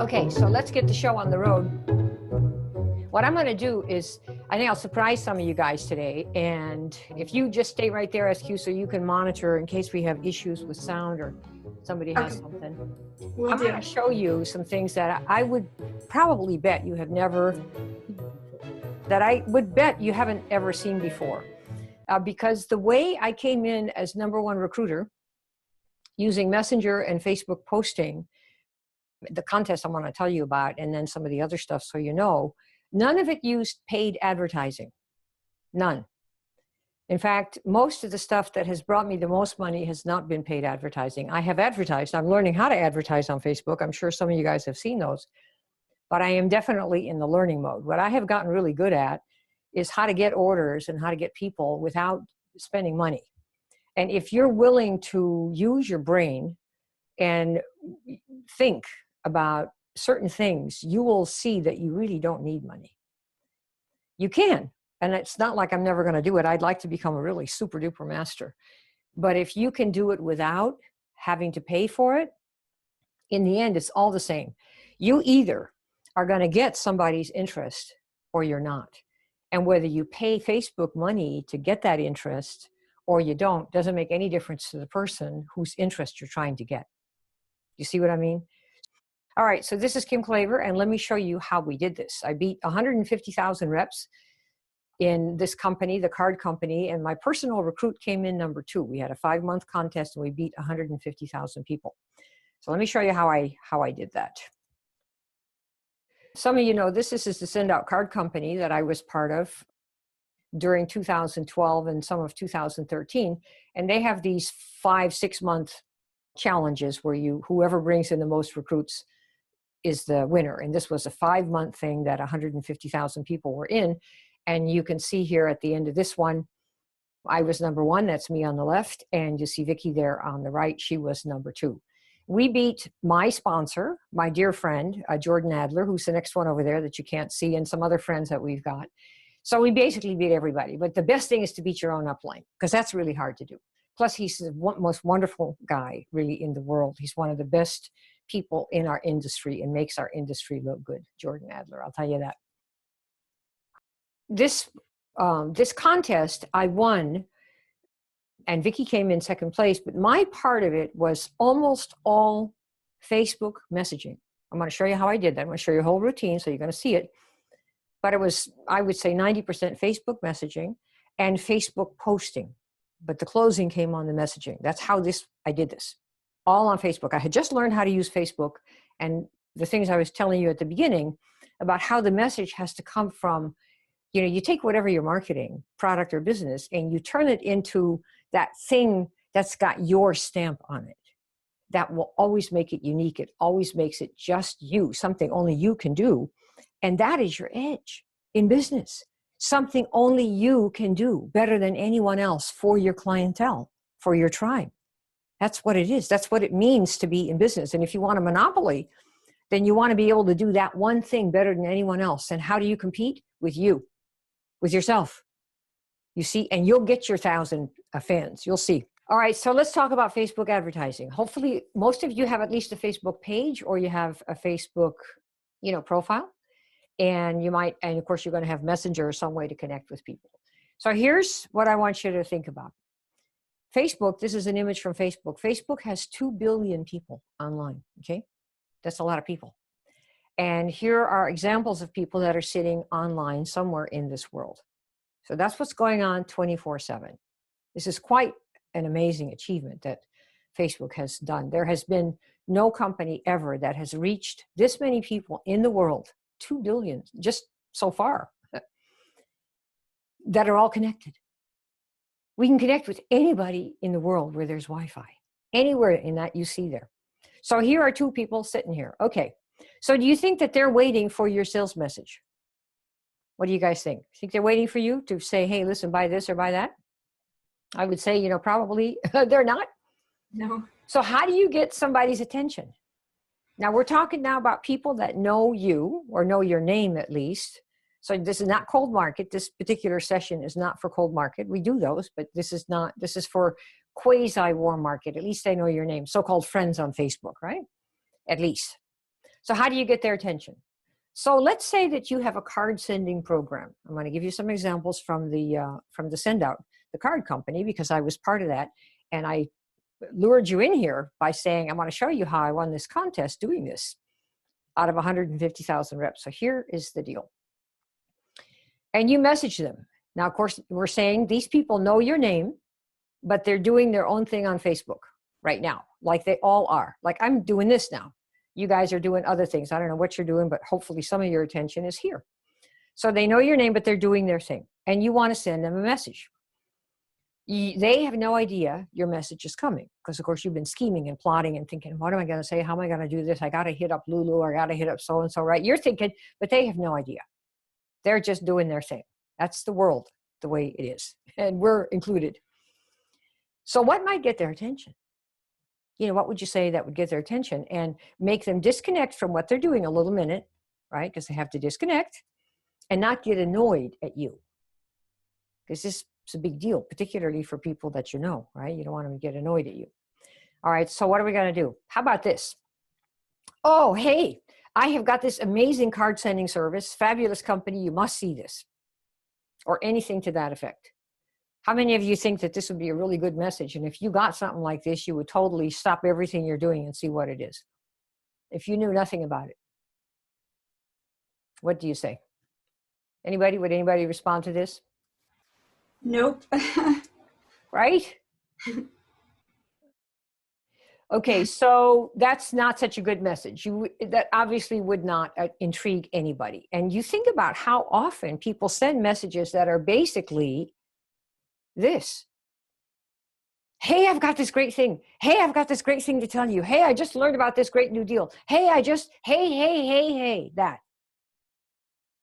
Okay, so let's get the show on the road. What I'm going to do is, I think I'll surprise some of you guys today. And if you just stay right there, SQ, so you can monitor in case we have issues with sound or somebody has something. I'm going to show you some things that I would probably bet you have never, that I would bet you haven't ever seen before. Because the way I came in as #1 recruiter using Messenger and Facebook posting, the contest I want to tell you about, and then some of the other stuff so you know, none of it used paid advertising. None. In fact, most of the stuff that has brought me the most money has not been paid advertising. I have advertised. I'm learning how to advertise on Facebook. I'm sure some of you guys have seen those. But I am definitely in the learning mode. What I have gotten really good at is how to get orders and how to get people without spending money. And if you're willing to use your brain and think about certain things, you will see that you really don't need money. You can. And it's not like I'm never going to do it. I'd like to become a really super duper master. But if you can do it without having to pay for it, in the end, it's all the same. You either are going to get somebody's interest or you're not. And whether you pay Facebook money to get that interest or you don't, doesn't make any difference to the person whose interest you're trying to get. You see what I mean? All right, so this is Kim Klaver, and let me show you how we did this. I beat 150,000 reps in this company, the card company, and my personal recruit came in #2. We had a 5-month contest and we beat 150,000 people. So let me show you how I did that. Some of you know this is the Send Out Card company that I was part of during 2012 and some of 2013. And they have these 5-6 month challenges where whoever brings in the most recruits is the winner. And this was a 5-month thing that 150,000 people were in. And you can see here at the end of this one, I was #1, that's me on the left. And you see Vicki there on the right, she was #2. We beat my sponsor, my dear friend, Jordan Adler, who's the next one over there that you can't see, and some other friends that we've got. So we basically beat everybody. But the best thing is to beat your own upline, because that's really hard to do. Plus, he's the most wonderful guy, really, in the world. He's one of the best people in our industry and makes our industry look good, Jordan Adler, I'll tell you that. This contest, I won, and Vicki came in second place, but my part of it was almost all Facebook messaging. I'm going to show you how I did that. I'm going to show you a whole routine, so you're going to see it. But it was, I would say, 90% Facebook messaging and Facebook posting. But the closing came on the messaging. That's how I did this. All on Facebook. I had just learned how to use Facebook, and the things I was telling you at the beginning about how the message has to come from, you take whatever you're marketing, product or business, and you turn it into that thing that's got your stamp on it. That will always make it unique. It always makes it just you, something only you can do. And that is your edge in business. Something only you can do better than anyone else for your clientele, for your tribe. That's what it is. That's what it means to be in business. And if you want a monopoly, then you want to be able to do that one thing better than anyone else. And how do you compete? With you, with yourself. You see, and you'll get your 1,000 fans. You'll see. All right, so let's talk about Facebook advertising. Hopefully, most of you have at least a Facebook page, or you have a Facebook, profile. And and of course, you're going to have Messenger or some way to connect with people. So here's what I want you to think about. Facebook, this is an image from Facebook. Facebook has 2 billion people online, okay? That's a lot of people. And here are examples of people that are sitting online somewhere in this world. So that's what's going on 24/7. This is quite an amazing achievement that Facebook has done. There has been no company ever that has reached this many people in the world, 2 billion, just so far, that are all connected. We can connect with anybody in the world where there's Wi-Fi, anywhere in that you see there. So here are 2 people sitting here. Okay, so do you think that they're waiting for your sales message? What do you guys think? Think they're waiting for you to say, hey, listen, buy this or buy that? I would say, probably they're not. No. So how do you get somebody's attention? Now we're talking now about people that know you or know your name at least. So this is not cold market. This particular session is not for cold market. We do those, but this is for quasi warm market. At least they know your name, so-called friends on Facebook, right? At least. So how do you get their attention? So let's say that you have a card sending program. I'm going to give you some examples from the send out, the card company, because I was part of that. And I lured you in here by saying, I want to show you how I won this contest doing this out of 150,000 reps. So here is the deal. And you message them. Now, of course, we're saying these people know your name, but they're doing their own thing on Facebook right now, like they all are. Like I'm doing this now. You guys are doing other things. I don't know what you're doing, but hopefully some of your attention is here. So they know your name, but they're doing their thing. And you want to send them a message. They have no idea your message is coming because, of course, you've been scheming and plotting and thinking, what am I going to say? How am I going to do this? I got to hit up Lulu or I got to hit up so-and-so, right? You're thinking, but they have no idea. They're just doing their thing. That's the world, the way it is. And we're included. So what might get their attention? You know, what would you say that would get their attention and make them disconnect from what they're doing a little minute, right? Because they have to disconnect and not get annoyed at you. Because this is a big deal, particularly for people that you know, right? You don't want them to get annoyed at you. All right, so what are we going to do? How about this? Oh, hey, I have got this amazing card sending service, fabulous company. You must see this. Or anything to that effect. How many of you think that this would be a really good message? And if you got something like this, you would totally stop everything you're doing and see what it is. If you knew nothing about it. What do you say? Anybody? Would anybody respond to this? Nope. Right? Okay, so that's not such a good message. That obviously would not intrigue anybody. And you think about how often people send messages that are basically this. Hey, I've got this great thing. Hey, I've got this great thing to tell you. Hey, I just learned about this great new deal. Hey, hey, that.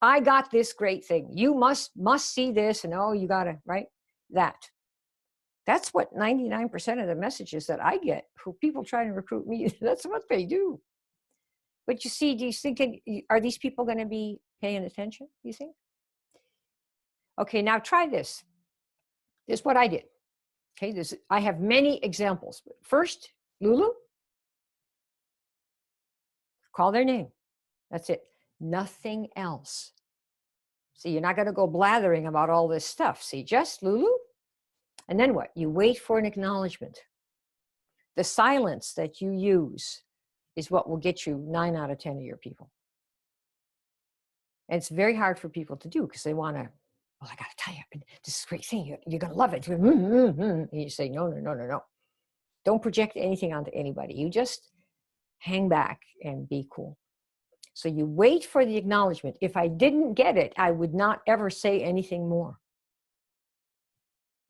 I got this great thing. You must see this. And oh, you got to, right? That. That's what 99% of the messages that I get who people trying to recruit me, that's what they do. But you see, do you think, are these people going to be paying attention, you think? Okay, now try this. This is what I did. Okay, I have many examples. First, Lulu, call their name. That's it. Nothing else. See, you're not going to go blathering about all this stuff. See, just Lulu. And then what? You wait for an acknowledgement. The silence that you use is what will get you 9 out of 10 of your people. And it's very hard for people to do because they want to, well, I got to tell you, this is a great thing. You're going to love it. And you say, no. Don't project anything onto anybody. You just hang back and be cool. So you wait for the acknowledgement. If I didn't get it, I would not ever say anything more.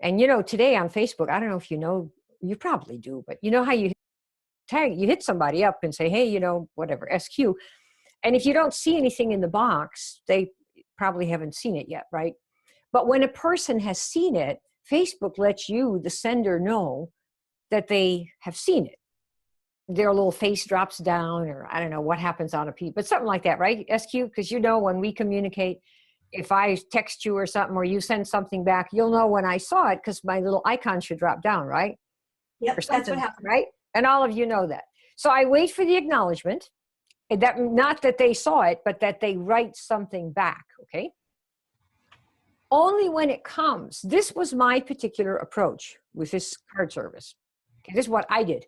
And, you know, today on Facebook, I don't know if you know, you probably do, but you know how you hit somebody up and say, hey, you know, whatever, SQ. And if you don't see anything in the box, they probably haven't seen it yet, right? But when a person has seen it, Facebook lets you, the sender, know that they have seen it. Their little face drops down, or I don't know what happens on a P, but something like that, right, SQ? Because you know when we communicate, if I text you or something, or you send something back, you'll know when I saw it because my little icon should drop down, right? Yep, that's what happened. Right? And all of you know that. So I wait for the acknowledgement, that not that they saw it, but that they write something back, okay? Only when it comes. This was my particular approach with this card service. Okay, this is what I did.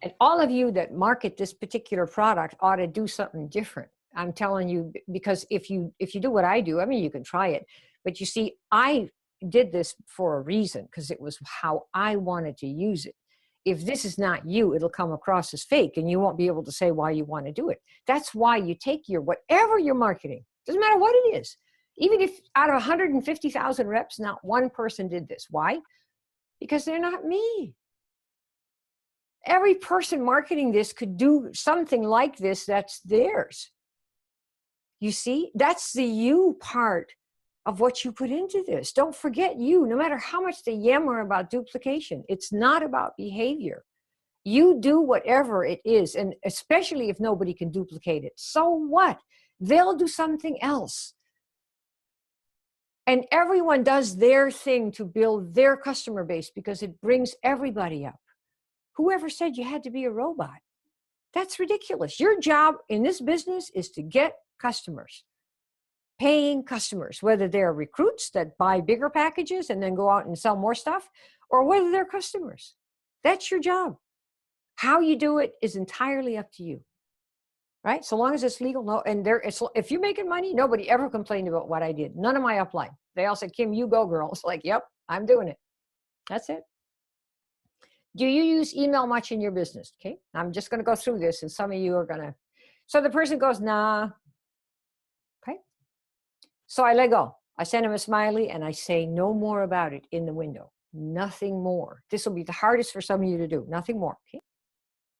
And all of you that market this particular product ought to do something different. I'm telling you, because if you do what I do, I mean, you can try it. But you see, I did this for a reason, because it was how I wanted to use it. If this is not you, it'll come across as fake, and you won't be able to say why you want to do it. That's why you take your, whatever you're marketing, doesn't matter what it is. Even if out of 150,000 reps, not one person did this. Why? Because they're not me. Every person marketing this could do something like this that's theirs. You see, that's the you part of what you put into this. Don't forget you, no matter how much they yammer about duplication. It's not about behavior. You do whatever it is, and especially if nobody can duplicate it. So what? They'll do something else. And everyone does their thing to build their customer base because it brings everybody up. Whoever said you had to be a robot? That's ridiculous. Your job in this business is to get customers, paying customers, whether they're recruits that buy bigger packages and then go out and sell more stuff, or whether they're customers. That's your job. How you do it is entirely up to you, right? So long as it's legal. No, and if you're making money, nobody ever complained about what I did. None of my upline. They all said, Kim, you go, girl. It's like, yep, I'm doing it. That's it. Do you use email much in your business? Okay, I'm just going to go through this, and some of you are going to. So the person goes, nah. Okay. So I let go. I send him a smiley, and I say no more about it in the window. Nothing more. This will be the hardest for some of you to do. Nothing more. Okay.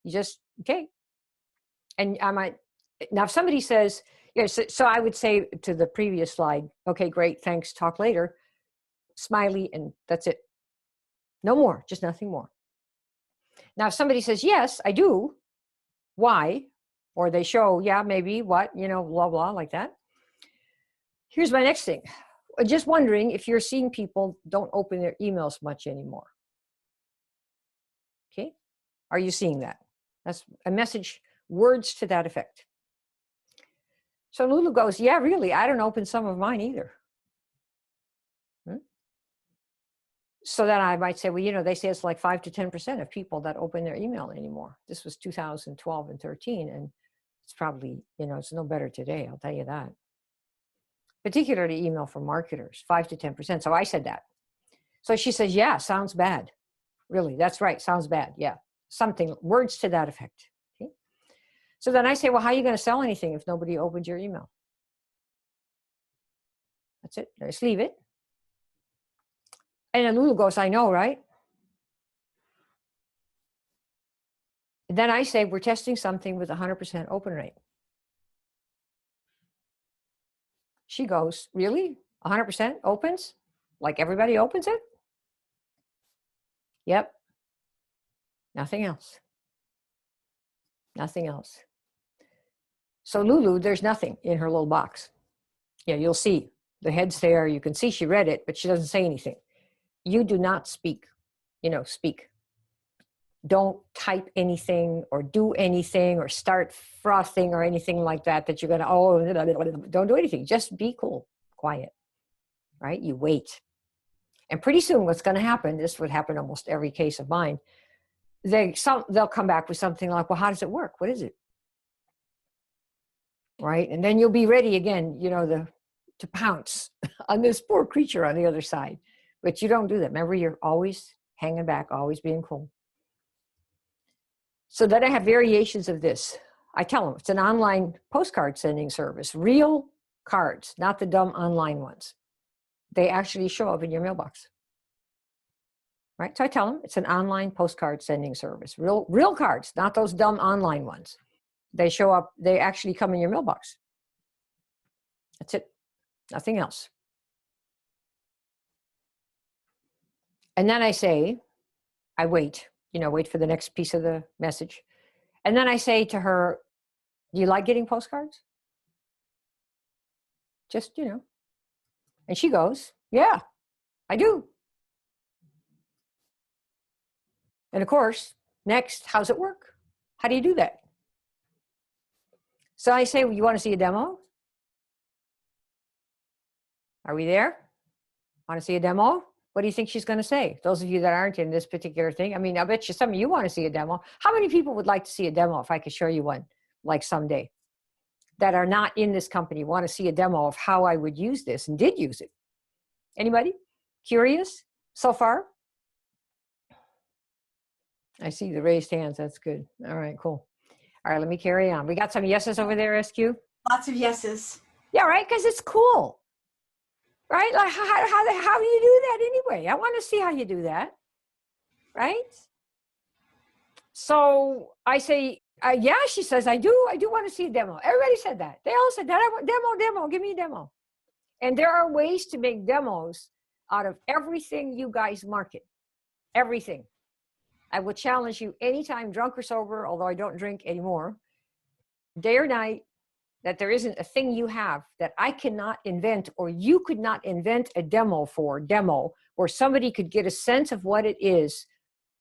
You just, okay. And I might, now if somebody says, yes, so I would say to the previous slide, okay, great, thanks, talk later, smiley, and that's it. No more, just nothing more. Now, if somebody says, yes, I do, why? Or they show, yeah, maybe, what, blah, blah, like that. Here's my next thing. Just wondering if you're seeing people don't open their emails much anymore. Okay? Are you seeing that? That's a message, words to that effect. So Lulu goes, yeah, really, I don't open some of mine either. So then I might say, well, they say it's like 5 to 10% of people that open their email anymore. This was 2012 and 13, and it's probably, it's no better today, I'll tell you that. Particularly email from marketers, 5 to 10%. So I said that. So she says, yeah, sounds bad. Really, that's right, sounds bad, yeah. Something, words to that effect. Okay. So then I say, well, how are you going to sell anything if nobody opens your email? That's it, just leave it. And then Lulu goes, I know, right? Then I say, we're testing something with 100% open rate. She goes, really? 100% opens? Like everybody opens it? Yep. Nothing else. Nothing else. So Lulu, there's nothing in her little box. Yeah, you'll see. The head's there. You can see she read it, but she doesn't say anything. You do not speak. Speak. Don't type anything or do anything or start frothing or anything like that you're going to, don't do anything. Just be cool, quiet, right? You wait. And pretty soon what's going to happen, this would happen almost every case of mine, they'll come back with something like, well, how does it work? What is it? Right? And then you'll be ready again, to pounce on this poor creature on the other side. But you don't do that. Remember, you're always hanging back, always being cool. So then I have variations of this. I tell them it's an online postcard sending service, real cards, not the dumb online ones. They actually show up in your mailbox. Right? So I tell them it's an online postcard sending service, real cards, not those dumb online ones. They show up, they actually come in your mailbox. That's it. Nothing else. And then I say, I wait for the next piece of the message. And then I say to her, do you like getting postcards? Just, And she goes, yeah, I do. And of course, next, how's it work? How do you do that? So I say, well, you want to see a demo? Are we there? Want to see a demo? What do you think she's going to say? Those of you that aren't in this particular thing. I mean, I bet you some of you want to see a demo. How many people would like to see a demo if I could show you one, like someday, that are not in this company, want to see a demo of how I would use this and did use it? Anybody? Curious so far? I see the raised hands. That's good. All right, cool. All right, let me carry on. We got some yeses over there, SQ? Lots of yeses. Yeah, right, because it's cool. Right? Like, how do you do that anyway? I want to see how you do that. Right? So I say, yeah, she says, I do want to see a demo. Everybody said that. They all said that. I want demo, give me a demo. And there are ways to make demos out of everything you guys market. Everything. I will challenge you anytime, drunk or sober, although I don't drink anymore, day or night, that there isn't a thing you have that I cannot invent, or you could not invent a demo where somebody could get a sense of what it is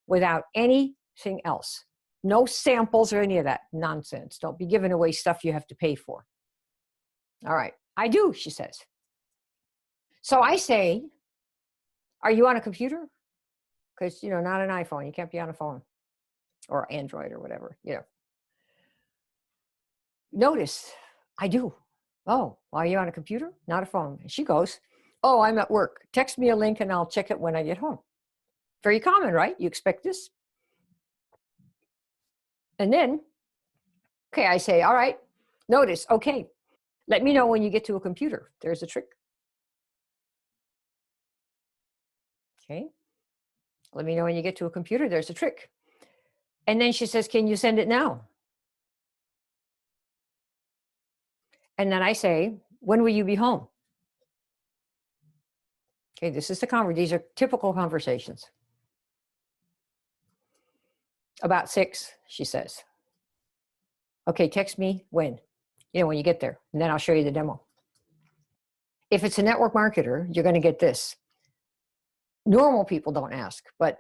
without anything else. No samples or any of that nonsense. Don't be giving away stuff you have to pay for. All right. I do, she says. So I say, are you on a computer? Because, not an iPhone. You can't be on a phone or Android or whatever. Notice, I do. Oh, are you on a computer? Not a phone. And she goes, oh, I'm at work. Text me a link and I'll check it when I get home. Very common, right? You expect this. And then, okay, I say, all right, notice, okay, let me know when you get to a computer. There's a trick. Okay. Let me know when you get to a computer. There's a trick. And then she says, can you send it now? And then I say, when will you be home? Okay, this is the conversation. These are typical conversations. About 6, she says. Okay, text me when? When you get there, and then I'll show you the demo. If it's a network marketer, you're going to get this. Normal people don't ask, but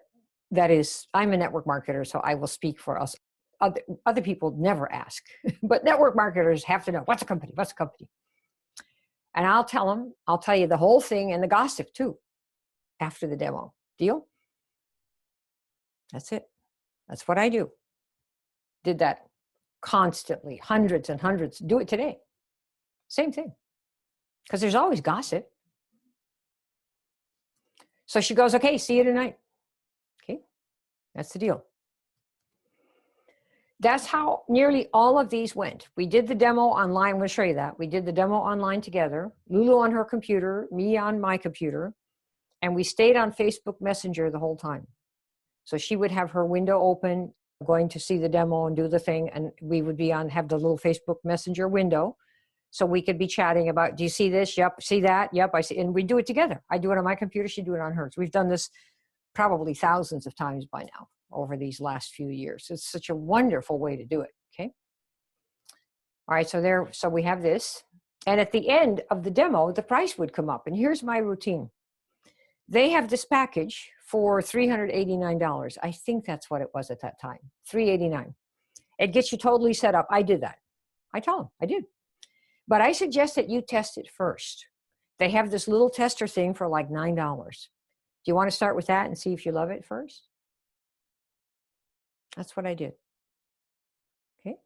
that is, I'm a network marketer, so I will speak for us. Other people never ask, but network marketers have to know, what's a company? What's a company? And I'll tell you the whole thing and the gossip too, after the demo. Deal? That's it. That's what I do. Did that constantly, hundreds and hundreds. Do it today. Same thing. Because there's always gossip. So she goes, okay, see you tonight. Okay, that's the deal. That's how nearly all of these went. We did the demo online. We'll show you that. We did the demo online together. Lulu on her computer, me on my computer. And we stayed on Facebook Messenger the whole time. So she would have her window open, going to see the demo and do the thing. And we would be have the little Facebook Messenger window. So we could be chatting about, do you see this? Yep. See that? Yep. I see. And we do it together. I do it on my computer. She do it on hers. We've done this probably thousands of times by now over these last few years. It's such a wonderful way to do it. Okay. All right. So we have this. And at the end of the demo, the price would come up. And here's my routine. They have this package for $389. I think that's what it was at that time. $389. It gets you totally set up. I did that. I tell them I did. But I suggest that you test it first. They have this little tester thing for like $9. Do you want to start with that and see if you love it first? That's what I did. Okay.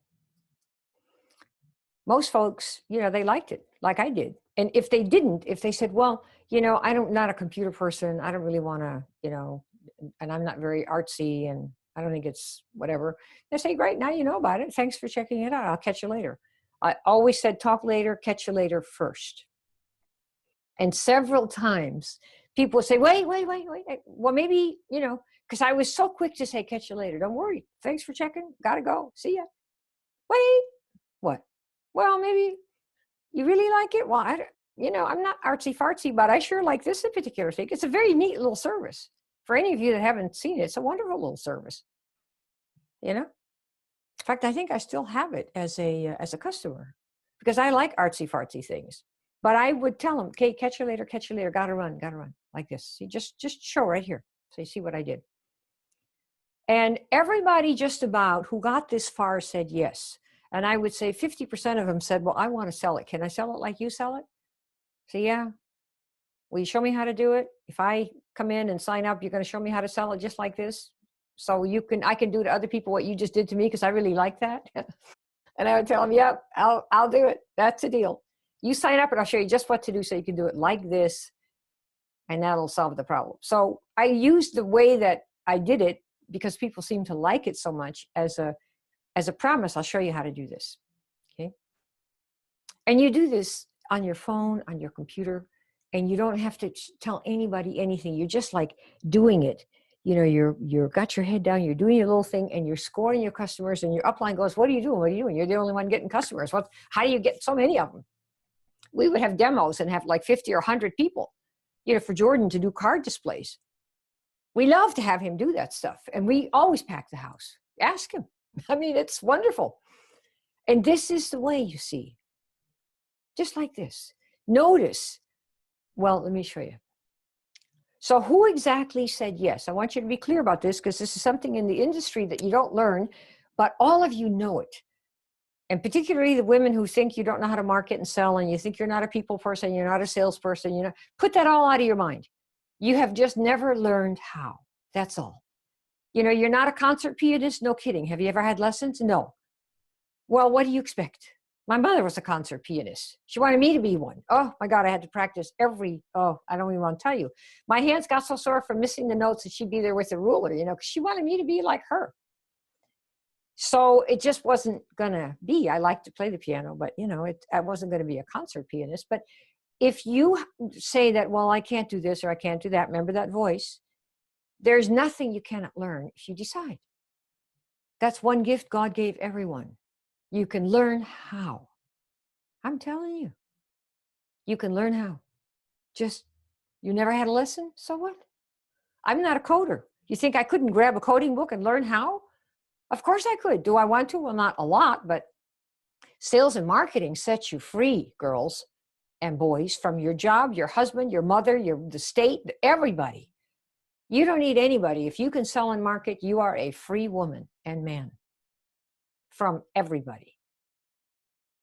Most folks, they liked it like I did. And if they didn't, if they said, well, I'm not a computer person. I don't really want to, and I'm not very artsy and I don't think it's whatever. They say, great, now you know about it. Thanks for checking it out. I'll catch you later. I always said, talk later, catch you later first. And several times people would say, wait. Well, maybe, because I was so quick to say, catch you later. Don't worry. Thanks for checking. Gotta go. See ya. Wait. What? Well, maybe you really like it. Well, I'm not artsy fartsy, but I sure like this particular thing. It's a very neat little service. For any of you that haven't seen it, it's a wonderful little service. In fact, I think I still have it as a customer because I like artsy fartsy things. But I would tell them, okay, catch you later, gotta run, like this. See, just show right here. So you see what I did. And everybody just about who got this far said yes. And I would say 50% of them said, well, I want to sell it. Can I sell it like you sell it? So yeah. Will you show me how to do it? If I come in and sign up, you're going to show me how to sell it just like this? So I can do to other people what you just did to me because I really like that. And I would tell them, yep, I'll do it. That's the deal. You sign up and I'll show you just what to do so you can do it like this. And that'll solve the problem. So I used the way that I did it because people seem to like it so much as a promise. I'll show you how to do this. Okay. And you do this on your phone, on your computer, and you don't have to tell anybody anything. You're just like doing it. You're got your head down, you're doing your little thing and you're scoring your customers and your upline goes, what are you doing? What are you doing? You're the only one getting customers. How do you get so many of them? We would have demos and have like 50 or 100 people, for Jordan to do card displays. We love to have him do that stuff. And we always pack the house. Ask him. I mean, it's wonderful. And this is the way, you see, just like this. Notice, well, let me show you. So who exactly said yes? I want you to be clear about this because this is something in the industry that you don't learn but all of you know it. And particularly the women who think you don't know how to market and sell, and you think you're not a people person, you're not a salesperson, put that all out of your mind. You have just never learned how. That's all. You're not a concert pianist. No kidding. Have you ever had lessons? No. Well, what do you expect? My mother was a concert pianist. She wanted me to be one. Oh my God, I had to practice I don't even want to tell you. My hands got so sore from missing the notes that she'd be there with a ruler, because she wanted me to be like her. So it just wasn't going to be. I like to play the piano, but I wasn't going to be a concert pianist. But if you say that, well, I can't do this or I can't do that, remember that voice? There's nothing you cannot learn if you decide. That's one gift God gave everyone. You can learn how. I'm telling you. You can learn how. Just, you never had a lesson? So what? I'm not a coder. You think I couldn't grab a coding book and learn how? Of course I could. Do I want to? Well, not a lot, but sales and marketing sets you free, girls and boys, from your job, your husband, your mother, the state, everybody. You don't need anybody. If you can sell and market, you are a free woman and man from everybody.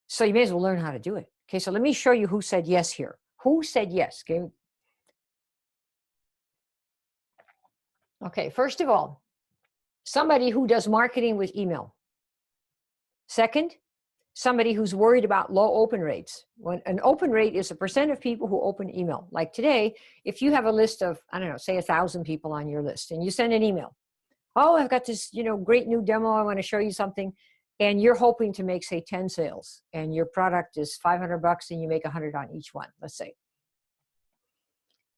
So you may as well learn how to do it. Okay, so let me show you who said yes here. Who said yes? Okay, first of all, somebody who does marketing with email. Second, somebody who's worried about low open rates. When an open rate is a percent of people who open email. Like today, if you have a list of, I don't know, say 1,000 people on your list, and you send an email. Oh, I've got this, great new demo. I want to show you something. And you're hoping to make, say, 10 sales. And your product is $500 and you make 100 on each one, let's say.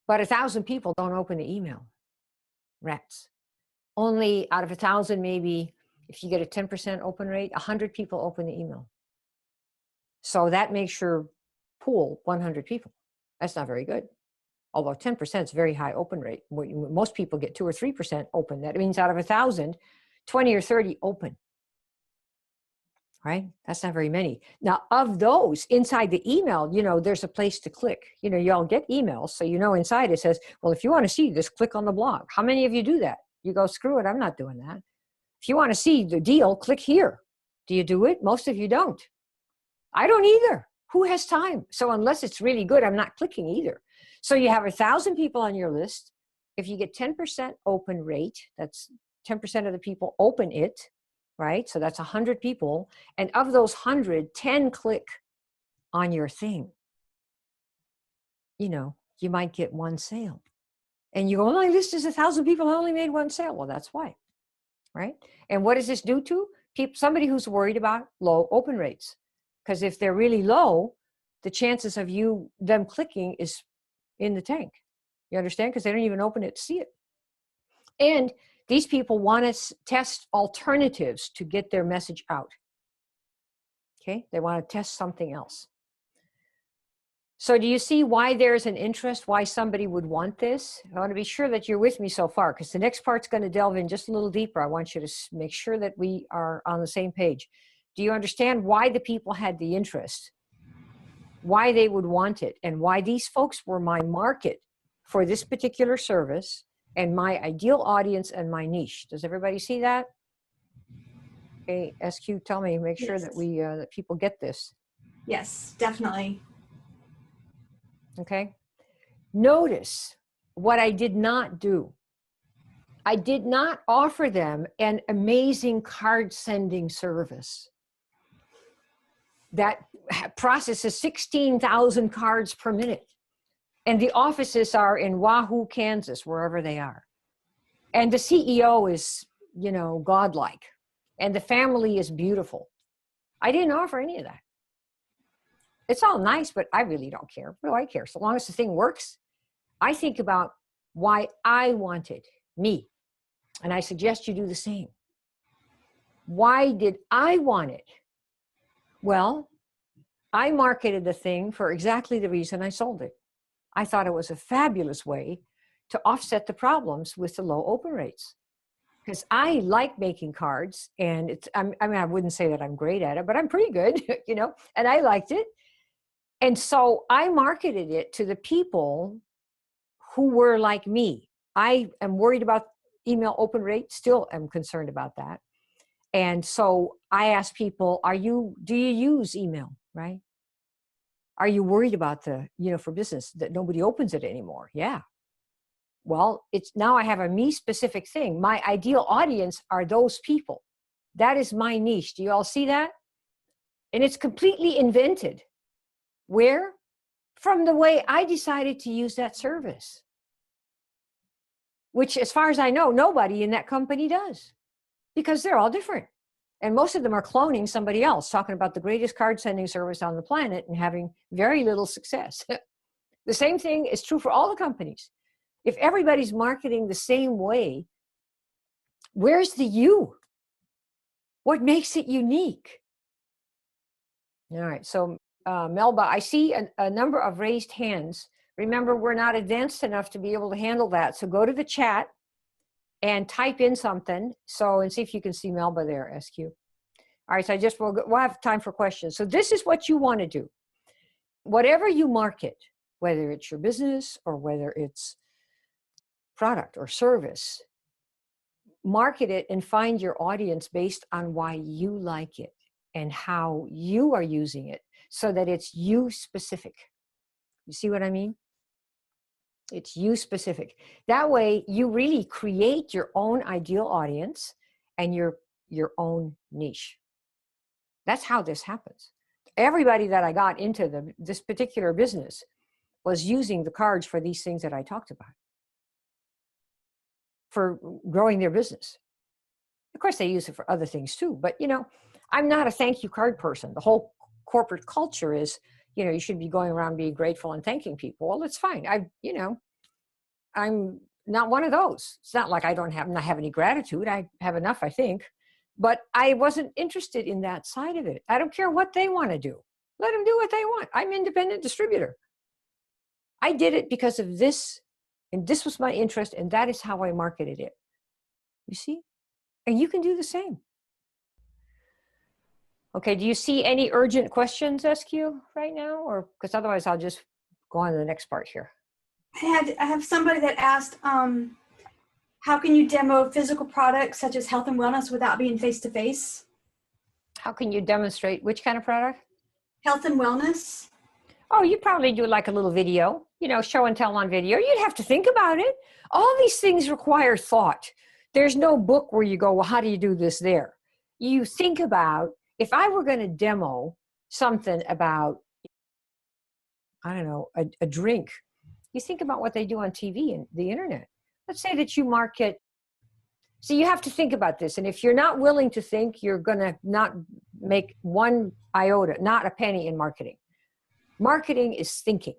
But 1,000 people don't open the email. Rats. Only out of 1,000, maybe, if you get a 10% open rate, 100 people open the email. So that makes your pool 100 people. That's not very good. Although 10% is very high open rate. Most people get 2 or 3% open. That means out of 1,000, 20 or 30 open. Right? That's not very many. Now, of those, inside the email, there's a place to click. You all get emails, so inside it says, well, if you want to see this, click on the blog. How many of you do that? You go, screw it, I'm not doing that. If you want to see the deal, click here. Do you do it? Most of you don't. I don't either. Who has time? So unless it's really good, I'm not clicking either. So you have 1,000 people on your list. If you get 10% open rate, that's 10% of the people open it, right? So that's 100 people. And of those 100, 10 click on your thing. You might get one sale. And you go, well, my list is 1,000 people, I only made one sale. Well, that's why, right? And what does this do to people? Somebody who's worried about low open rates. Because if they're really low, the chances of them clicking is in the tank. You understand? Because they don't even open it to see it. And these people want to test alternatives to get their message out. Okay? They want to test something else. So do you see why there's an interest, why somebody would want this? I want to be sure that you're with me so far, because the next part's going to delve in just a little deeper. I want you to make sure that we are on the same page. Do you understand why the people had the interest, why they would want it, and why these folks were my market for this particular service and my ideal audience and my niche? Does everybody see that? Okay, SQ, tell me, make sure that that people get this. Yes, definitely. Okay. Notice what I did not do. I did not offer them an amazing card sending service that processes 16,000 cards per minute. And the offices are in Wahoo, Kansas, wherever they are. And the CEO is, godlike. And the family is beautiful. I didn't offer any of that. It's all nice, but I really don't care. What do I care? So long as the thing works, I think about why I wanted me. And I suggest you do the same. Why did I want it? Well, I marketed the thing for exactly the reason I sold it. I thought it was a fabulous way to offset the problems with the low open rates. Because I like making cards, and I wouldn't say that I'm great at it, but I'm pretty good, and I liked it. And so I marketed it to the people who were like me. I am worried about email open rate, still am concerned about that. And so I ask people, do you use email, right? Are you worried about for business that nobody opens it anymore? Yeah. Well, it's now I have a me specific thing. My ideal audience are those people. That is my niche. Do you all see that? And it's completely invented. Where? From the way I decided to use that service, which as far as I know, nobody in that company does, because they're all different. And most of them are cloning somebody else, talking about the greatest card sending service on the planet and having very little success. The same thing is true for all the companies. If everybody's marketing the same way, where's the you? What makes it unique? All right, so Melba, I see a number of raised hands. Remember, we're not advanced enough to be able to handle that. So go to the chat and type in something. And see if you can see Melba there, SQ. All right, so we'll have time for questions. So this is what you want to do. Whatever you market, whether it's your business or whether it's product or service, market it and find your audience based on why you like it and how you are using it so that it's you specific. You see what I mean? It's you specific. That way you really create your own ideal audience and your own niche. That's how this happens. Everybody that I got into this particular business was using the cards for these things that I talked about, for growing their business. Of course, they use it for other things too, but I'm not a thank you card person. The whole corporate culture is, you should be going around being grateful and thanking people. Well, it's fine. I'm not one of those. It's not like I don't have any gratitude. I have enough, I think, but I wasn't interested in that side of it. I don't care what they want to do. Let them do what they want. I'm independent distributor. I did it because of this, and this was my interest, and that is how I marketed it. You see? And you can do the same. Okay, do you see any urgent questions, SQ, right now? Or because otherwise I'll just go on to the next part here. I have somebody that asked, how can you demo physical products such as health and wellness without being face-to-face? How can you demonstrate which kind of product? Health and wellness. Oh, you probably do like a little video, show and tell on video. You'd have to think about it. All these things require thought. There's no book where you go, well, how do you do this there? You think about, if I were going to demo something about, I don't know, a drink, you think about what they do on TV and the internet. Let's say that you market. So you have to think about this. And if you're not willing to think, you're going to not make one iota, not a penny in marketing. Marketing is thinking.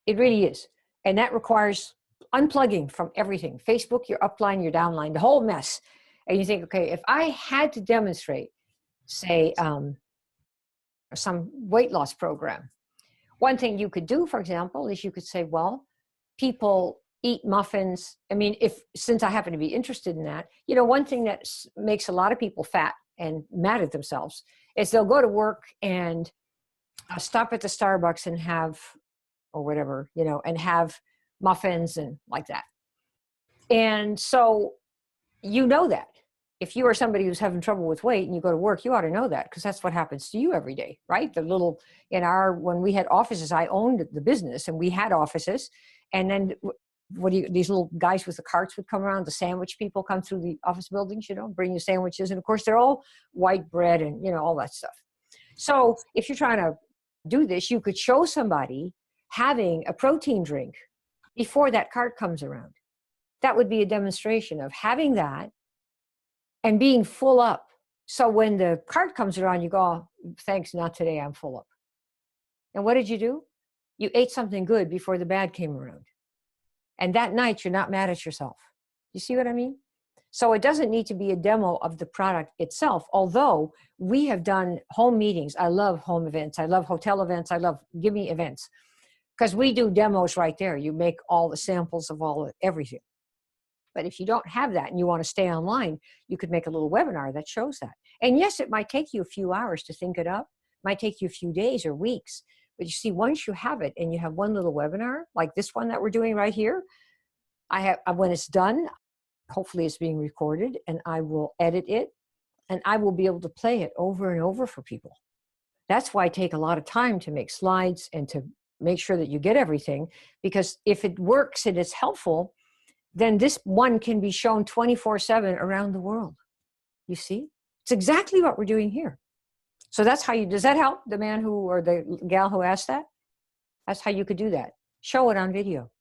It really is. And that requires unplugging from everything. Facebook, your upline, your downline, the whole mess. And you think, okay, if I had to demonstrate, say, some weight loss program, one thing you could do, for example, is you could say, well, people eat muffins. I mean, since I happen to be interested in that, one thing that makes a lot of people fat and mad at themselves is they'll go to work and stop at the Starbucks and have, or whatever, and have muffins and like that. And so, that. If you are somebody who's having trouble with weight and you go to work, you ought to know that, because that's what happens to you every day, right? When we had offices, I owned the business and we had offices. And then these little guys with the carts would come around, the sandwich people come through the office buildings, bring you sandwiches. And of course, they're all white bread and, all that stuff. So if you're trying to do this, you could show somebody having a protein drink before that cart comes around. That would be a demonstration of having that and being full up. So when the cart comes around, you go, oh, thanks, not today, I'm full up. And what did you do? You ate something good before the bad came around. And that night, you're not mad at yourself. You see what I mean? So it doesn't need to be a demo of the product itself, although we have done home meetings. I love home events. I love hotel events. I love give me events, because we do demos right there. You make all the samples of everything. But if you don't have that and you want to stay online, you could make a little webinar that shows that. And yes, it might take you a few hours to think it up. It might take you a few days or weeks. But you see, once you have it and you have one little webinar, like this one that we're doing right here, when it's done, hopefully it's being recorded and I will edit it. and I will be able to play it over and over for people. That's why I take a lot of time to make slides and to make sure that you get everything, because if it works and it's helpful, then this one can be shown 24/7 around the world. You see? It's exactly what we're doing here. So that's how you, does that help the man who, or the gal who asked that? That's how you could do that. Show it on video.